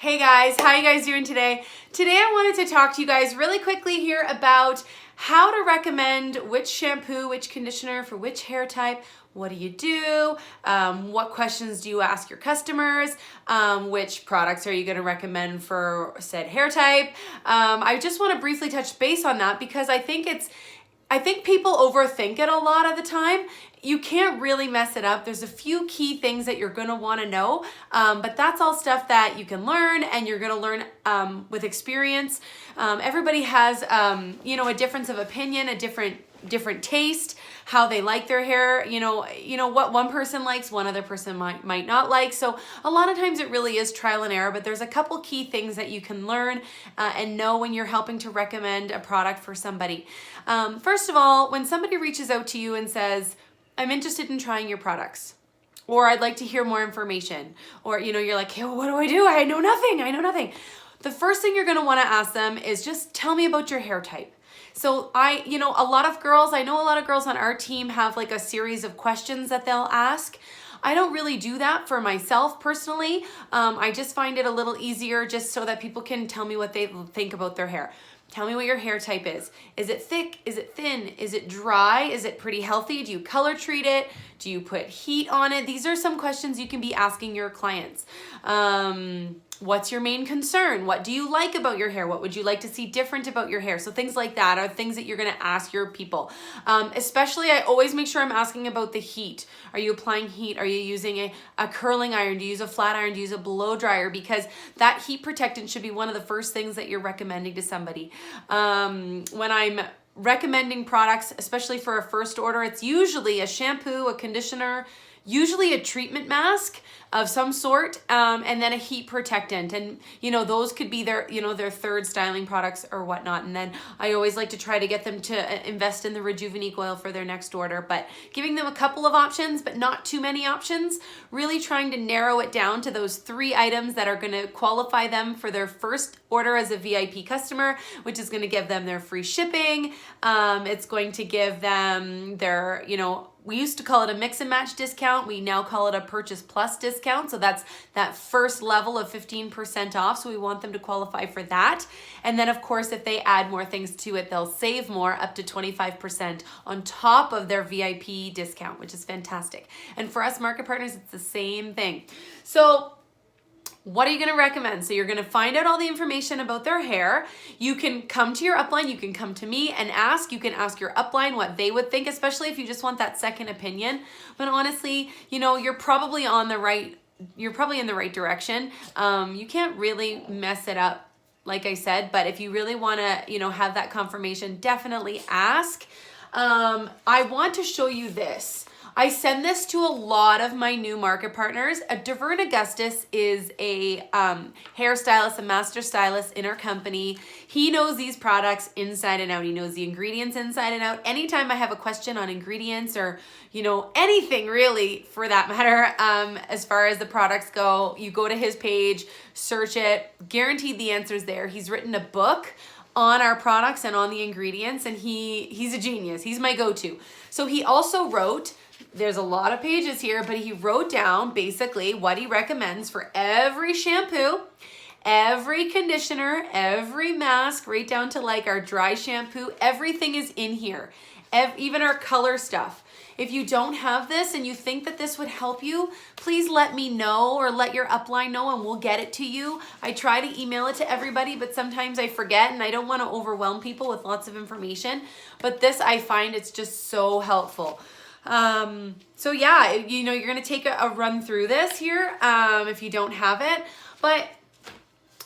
Hey guys, how you guys doing today? Today I wanted to talk to you guys really quickly here about how to recommend which shampoo, which conditioner for which hair type. What do you do? What questions do you ask your customers? Which products are you going to recommend for said hair type? I just want to briefly touch base on that because I think people overthink it a lot of the time. You can't really mess it up. There's a few key things that you're gonna wanna know, but that's all stuff that you can learn and you're gonna learn with experience. Everybody has, a difference of opinion, a different taste, how they like their hair, what one person likes, one other person might not like. So a lot of times it really is trial and error, but there's a couple key things that you can learn and know when you're helping to recommend a product for somebody. First of all, when somebody reaches out to you and says, I'm interested in trying your products, or I'd like to hear more information, or you're like, hey, well, what do? I know nothing. The first thing you're gonna wanna ask them is just tell me about your hair type. So I know a lot of girls on our team have like a series of questions that they'll ask. I don't really do that for myself personally. I just find it a little easier just so that people can tell me what they think about their hair. Tell me what your hair type is. Is it thick? Is it thin? Is it dry? Is it pretty healthy? Do you color treat it? Do you put heat on it? These are some questions you can be asking your clients. What's your main concern? What do you like about your hair? What would you like to see different about your hair? So things like that are things that you're gonna ask your people. Especially, I always make sure I'm asking about the heat. Are you applying heat? Are you using a curling iron? Do you use a flat iron? Do you use a blow dryer? Because that heat protectant should be one of the first things that you're recommending to somebody. When I'm recommending products, especially for a first order, it's usually a shampoo, a conditioner, usually a treatment mask of some sort, and then a heat protectant. And, those could be their third styling products or whatnot. And then I always like to try to get them to invest in the Rejuvenique oil for their next order, but giving them a couple of options, but not too many options, really trying to narrow it down to those 3 items that are gonna qualify them for their first order as a VIP customer, which is gonna give them their free shipping. It's going to give them their, we used to call it a mix and match discount. We now call it a purchase plus discount. So that's that first level of 15% off. So we want them to qualify for that. And then of course, if they add more things to it, they'll save more, up to 25% on top of their VIP discount, which is fantastic. And for us market partners, it's the same thing. So what are you gonna recommend? So you're gonna find out all the information about their hair. You can come to your upline, you can come to me and ask. You can ask your upline what they would think, especially if you just want that second opinion. But honestly, you're probably in the right direction. You can't really mess it up, like I said, but if you really wanna, have that confirmation, definitely ask. I want to show you this. I send this to a lot of my new market partners. Divert Augustus is a hairstylist, a master stylist in our company. He knows these products inside and out. He knows the ingredients inside and out. Anytime I have a question on ingredients or, anything really for that matter, as far as the products go, you go to his page, search it, guaranteed the answer's there. He's written a book on our products and on the ingredients, and he's a genius. He's my go-to. So he also wrote, there's a lot of pages here, but he wrote down basically what he recommends for every shampoo, every conditioner, every mask, right down to like our dry shampoo. Everything is in here, even our color stuff. If you don't have this and you think that this would help you, please let me know or let your upline know and we'll get it to you. I try to email it to everybody, but sometimes I forget and I don't want to overwhelm people with lots of information. But this, I find it's just so helpful. So yeah, you're going to take a run through this here, if you don't have it, but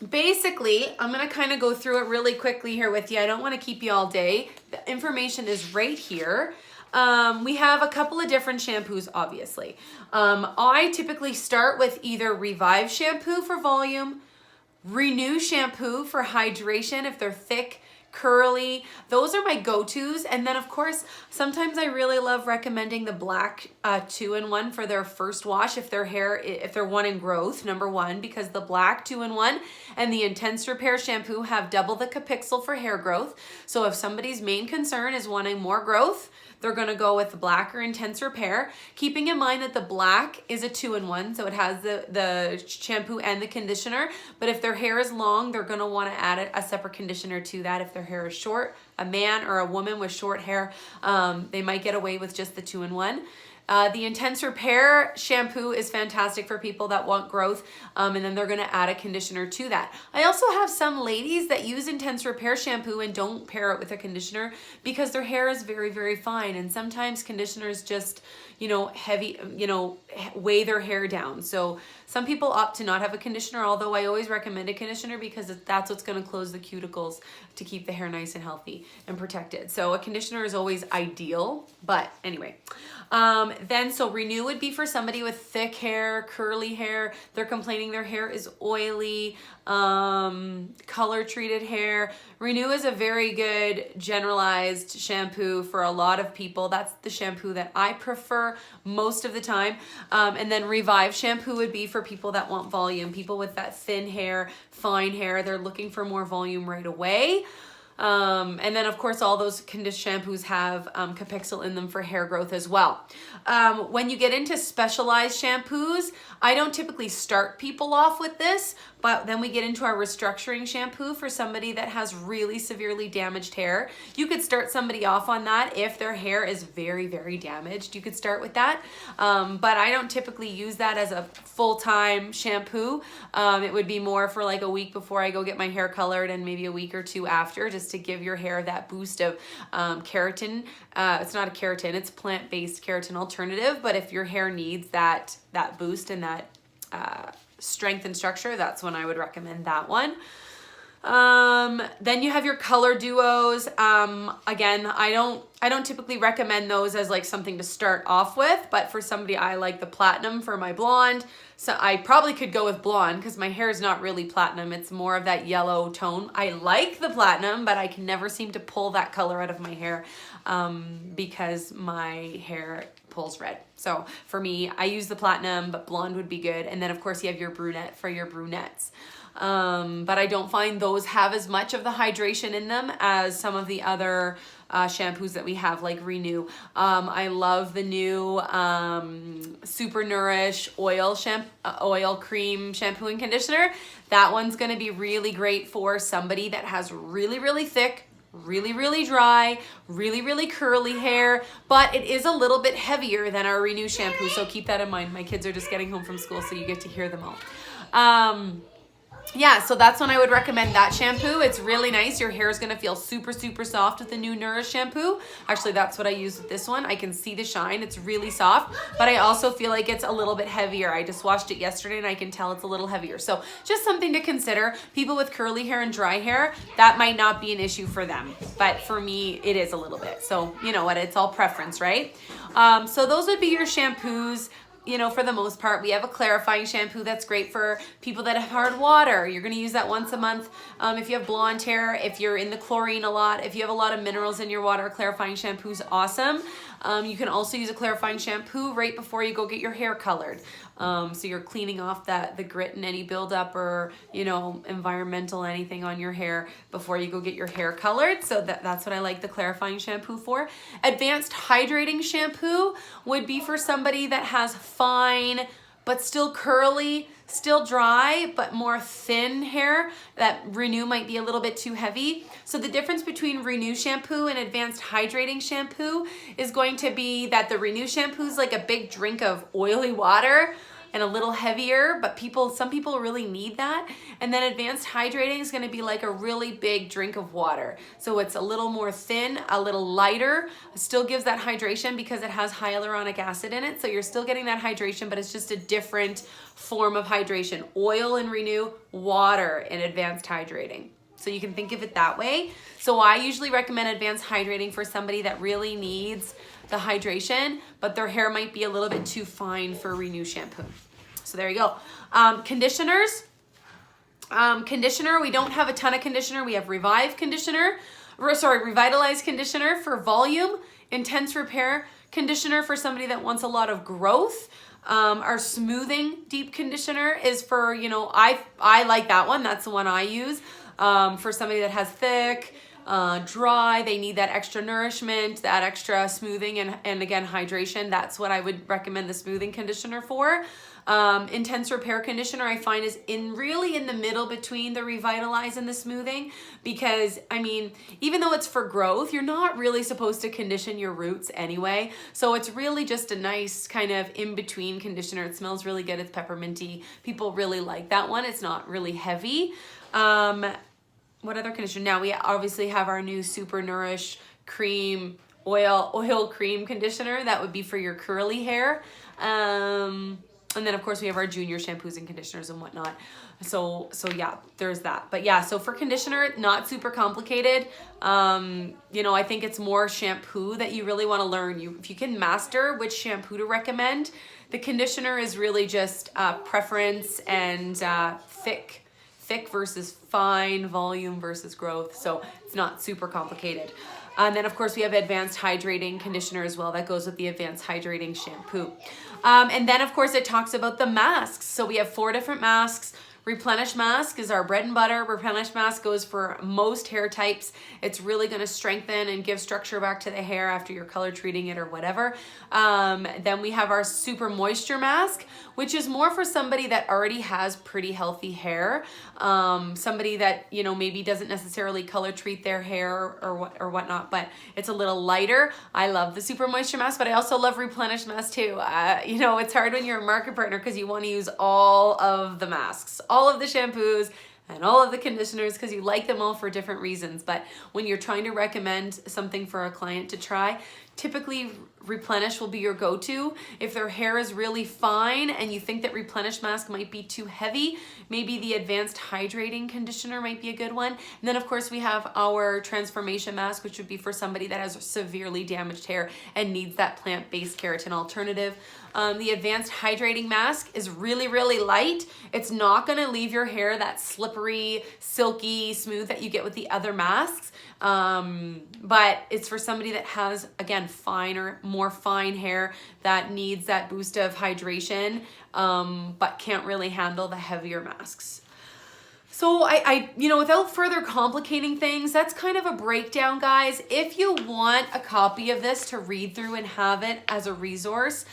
basically I'm going to kind of go through it really quickly here with you. I don't want to keep you all day. The information is right here. We have a couple of different shampoos, obviously. I typically start with either Revive shampoo for volume, Renew shampoo for hydration if they're thick, curly. Those are my go-tos. And then of course, sometimes I really love recommending the black 2-in-1 for their first wash if they're one in growth, number one, because the black 2-in-1 and the Intense Repair shampoo have double the capixel for hair growth. So if somebody's main concern is wanting more growth, they're gonna go with the black or intense repair, keeping in mind that the black is a 2-in-1, so it has the shampoo and the conditioner. But if their hair is long, they're gonna wanna add a separate conditioner to that. If their hair is short, a man or a woman with short hair, they might get away with just the 2-in-1. The Intense Repair shampoo is fantastic for people that want growth, and then they're gonna add a conditioner to that. I also have some ladies that use Intense Repair shampoo and don't pair it with a conditioner because their hair is very, very fine, and sometimes conditioners just, heavy, weigh their hair down. So some people opt to not have a conditioner, although I always recommend a conditioner because that's what's gonna close the cuticles to keep the hair nice and healthy and protected. So a conditioner is always ideal, but anyway. So Renew would be for somebody with thick hair, curly hair. They're complaining their hair is oily, color treated hair. Renew is a very good generalized shampoo for a lot of people. That's the shampoo that I prefer most of the time. And then Revive shampoo would be for people that want volume, people with that thin hair, fine hair. They're looking for more volume right away. And then of course all those shampoos have Capixyl in them for hair growth as well. When you get into specialized shampoos, I don't typically start people off with this, but then we get into our restructuring shampoo for somebody that has really severely damaged hair. You could start somebody off on that if their hair is very, very damaged. You could start with that, but I don't typically use that as a full-time shampoo. It would be more for like a week before I go get my hair colored and maybe a week or two after, just to give your hair that boost of keratin. It's not a keratin, it's plant-based keratin alternative, but if your hair needs that boost and that strength and structure, that's when I would recommend that one. Then you have your color duos. Again, I don't typically recommend those as like something to start off with, but for somebody, I like the platinum for my blonde. So I probably could go with blonde because my hair is not really platinum. It's more of that yellow tone. I like the platinum, but I can never seem to pull that color out of my hair, because my hair pulls red. So for me, I use the platinum, but blonde would be good. And then of course you have your brunette for your brunettes. But I don't find those have as much of the hydration in them as some of the other shampoos that we have, like Renew. I love the new Super Nourish oil cream shampoo and conditioner. That one's gonna be really great for somebody that has really, really thick, really, really dry, really, really curly hair, but it is a little bit heavier than our Renew shampoo, so keep that in mind. My kids are just getting home from school, so you get to hear them all. Yeah, so that's when I would recommend that shampoo. It's really nice. Your hair is going to feel super, super soft with the new Nourish shampoo. Actually, that's what I use with this one. I can see the shine. It's really soft, but I also feel like it's a little bit heavier. I just washed it yesterday and I can tell it's a little heavier. So just something to consider. People with curly hair and dry hair, that might not be an issue for them, but for me, it is a little bit. So you know what? It's all preference, right? So those would be your shampoos. For the most part. We have a clarifying shampoo that's great for people that have hard water. You're going to use that once a month. If you have blonde hair, if you're in the chlorine a lot, if you have a lot of minerals in your water, clarifying shampoo is awesome. You can also use a clarifying shampoo right before you go get your hair colored. So you're cleaning off the grit and any buildup or, environmental anything on your hair before you go get your hair colored. So that's what I like the clarifying shampoo for. Advanced hydrating shampoo would be for somebody that has fine but still curly, still dry, but more thin hair. That Renew might be a little bit too heavy. So the difference between Renew shampoo and advanced hydrating shampoo is going to be that the Renew shampoo is like a big drink of oily water and a little heavier, but some people really need that. And then advanced hydrating is gonna be like a really big drink of water. So it's a little more thin, a little lighter. It still gives that hydration because it has hyaluronic acid in it. So you're still getting that hydration, but it's just a different form of hydration. Oil in Renew, water in advanced hydrating. So you can think of it that way. So I usually recommend advanced hydrating for somebody that really needs the hydration, but their hair might be a little bit too fine for Renew shampoo. So there you go. Conditioners. Conditioner, we don't have a ton of conditioner. We have Revitalized conditioner for volume, Intense Repair conditioner for somebody that wants a lot of growth. Our smoothing deep conditioner is for, I like that one. That's the one I use for somebody that has thick, dry, they need that extra nourishment, that extra smoothing, and again, hydration. That's what I would recommend the smoothing conditioner for. Intense repair conditioner I find is really in the middle between the revitalize and the smoothing, because I mean, even though it's for growth, you're not really supposed to condition your roots anyway. So it's really just a nice kind of in-between conditioner. It smells really good. It's pepperminty. People really like that one. It's not really heavy. What other conditioner? Now we obviously have our new Super Nourish cream oil cream conditioner. That would be for your curly hair. And then of course we have our junior shampoos and conditioners and whatnot. So yeah, there's that. But yeah, so for conditioner, not super complicated. You know, I think it's more shampoo that you really want to learn. If you can master which shampoo to recommend, the conditioner is really just preference and thick versus fine, volume versus growth. So it's not super complicated. And then of course we have advanced hydrating conditioner as well. That goes with the advanced hydrating shampoo. And then of course it talks about the masks. So we have 4 different masks. Replenish mask is our bread and butter. Replenish mask goes for most hair types. It's really going to strengthen and give structure back to the hair after you're color treating it or whatever. Then we have our super moisture mask, which is more for somebody that already has pretty healthy hair. Somebody that, you know, maybe doesn't necessarily color treat their hair or whatnot, but it's a little lighter. I love the super moisture mask, but I also love replenish mask too. You know, it's hard when you're a market partner because you want to use all of the masks, all of the shampoos, and all of the conditioners because you like them all for different reasons. But when you're trying to recommend something for a client to try, typically Replenish will be your go-to. If their hair is really fine and you think that Replenish mask might be too heavy, maybe the advanced hydrating conditioner might be a good one. And then of course we have our transformation mask, which would be for somebody that has severely damaged hair and needs that plant-based keratin alternative. The advanced hydrating mask is really, really light. It's not gonna leave your hair that slippery, silky, smooth that you get with the other masks. But it's for somebody that has, again, finer, more fine hair that needs that boost of hydration, but can't really handle the heavier masks. So you know, without further complicating things, that's kind of a breakdown, guys. If you want a copy of this to read through and have it as a resource,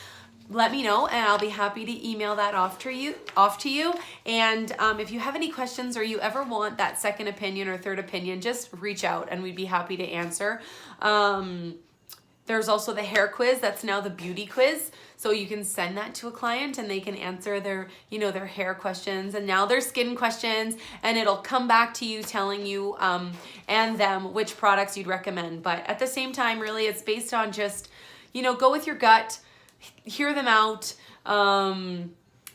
let me know and I'll be happy to email that off to you. And if you have any questions or you ever want that second opinion or third opinion, just reach out and we'd be happy to answer. There's also the hair quiz. That's now the beauty quiz. So you can send that to a client and they can answer their, you know, their hair questions and now their skin questions, and it'll come back to you telling you and them which products you'd recommend. But at the same time, really, it's based on just, you know, go with your gut, hear them out,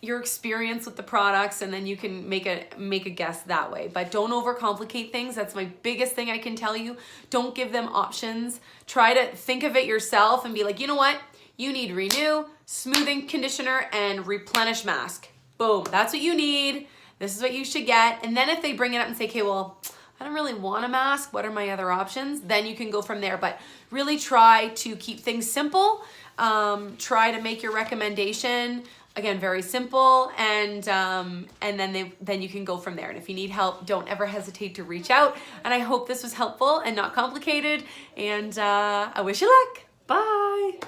your experience with the products, and then you can make a guess that way. But don't overcomplicate things. That's my biggest thing I can tell you. Don't give them options. Try to think of it yourself and be like, you know what? You need Renew, smoothing conditioner, and replenish mask. Boom, that's what you need. This is what you should get. And then if they bring it up and say, okay, well, I don't really want a mask, what are my other options? Then you can go from there. But really try to keep things simple. Try to make your recommendation, again, very simple, and then you can go from there. And if you need help, don't ever hesitate to reach out. And I hope this was helpful and not complicated. And I wish you luck. Bye.